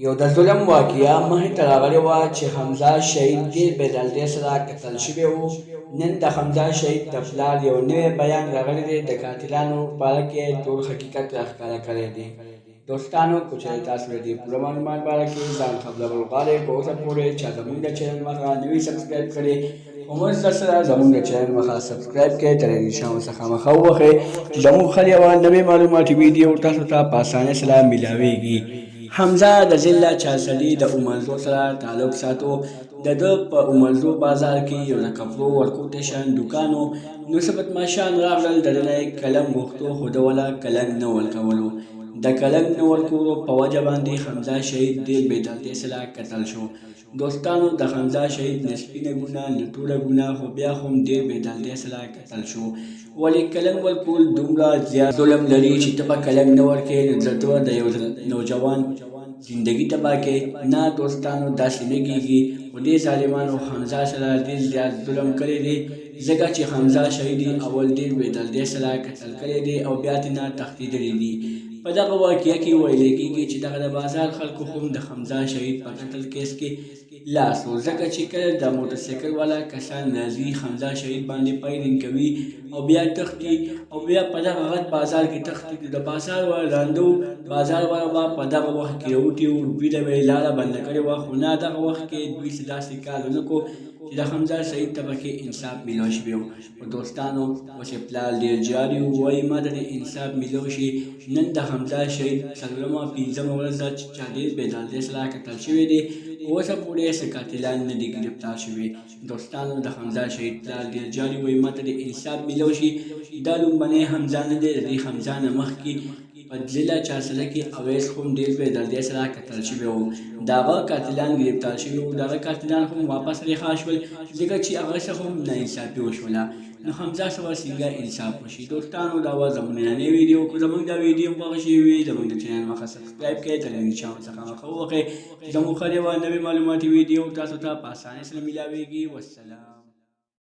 یو د ظلم واقعه مخې ته راغلې وه چې حمزه شهید ډېر بېدلتۍ سره قتل شوی و. نن د حمزه شهید د پلار یو نوی بیان راغلی دی. د قاتلانو په باره کې ټول حقیقت راښکاره کړی دی. دوستانو که چېرې تاسو د دې پوره معلومات باره کې ځان خبرول غواړئ که اوسه پورې چا زموږ د چینل مخه نه وي سبسکرایب کړې خو موږ سره زموږ د چینل مخه سبسکرایب کړئ تر نشان څخه مخه ووهئ چې زموږ هر یوه نوې معلوماتي ویډیو تاسو ته په اسانۍ سره میلاویږي. حمزه د ضلع چارسلي د عمرزو سره تعلق ساتو. د ده په عمرزو بازار کې یو د کپړو ورکوټیشن دوکان و. نو څه بدماشان راغلل د ده نه یې قلم غوښتو خو ده وله قلم نه ورکولو. د قلم نه ورکولو په وجه باندې حمزه شهید ډېر بېدلتۍ سره قتل شو. دوستانو د حمزه شهید نه سپینه ګناه نه ټوله ګناه خو بیا هم ډېر بېدلتۍ سره قتل شو. ولې قلم ورکول دومره زیات ظلم لري چې ته به قلم نه ورکوې نو زه ته د یو نوجوان زندگی تباه کې نه. دوستانو داسې نه کېږي خو دې ظالمانو حمزه سره ډېر زیات ظلم کړی دی ځکه چې حمزه شهید اول ډېر بېدلتۍ سره قتل کړی دی او بیا ترې نه تښتېدلی دي. په دغه واقعه کې ویلی کېږي چې دغه د بازار خلکو هم د حمزه شهید په قتل کیس کې لاس و ځکه چې کله د موټرسایکل والا کسان راځي حمزه شهید باندې فایرینګ کوي او بیا تښتي او بیا په دغه غټ بازار کې تښتي. د بازار والا ړانده و بازار والا به په دغه وخت کې راوتي و دوی ته به یې لاره بنده کړې وه خو نه دغه وخت کې دوی څه داسې کار ونه کړو چې د حمزه شهید ته پکې انصاف میلاو شوی و. خو دوستانو اوس یې پلار ډېر جاري و وایي ما ته د انصاف میلاو شي. نن د حمزه شهید څلورمه پنځمه ورځ ده چې چا ډېر بېدلتۍ سره قتل شوی دی. اوسه پورې څه قاتلان نه دي ګرفتار شوي. دوستانو د حمزه شهید پلار ډېر جاري وایي ما ته د انصاف میلاو شي. دا لومبنی حمزه نه دی. د دې حمزه نه مخکې په ضلع چارسله کې اویس هم ډېر بېدلتۍ سره قتل شوی و. د هغه قاتلان ګرفتار شوي وو. د هغه قاتلان هم واپس رها شول ځکه چې هغه څه هم ناانصافي وشوله. نو حمزه سره څنګه انصاف وشي. دوستانو دا وه زموږ نننۍ ویډیو. که زموږ دا ویډیو خوښه شوې وي زموږ د چینل مخه سبسکرایب کړئ تر نشان څخه مخه ووهئ چې زموږ هر یوه نوې معلوماتي ویډیو تاسو ته په اسانۍ سره میلاویږي. والسلام.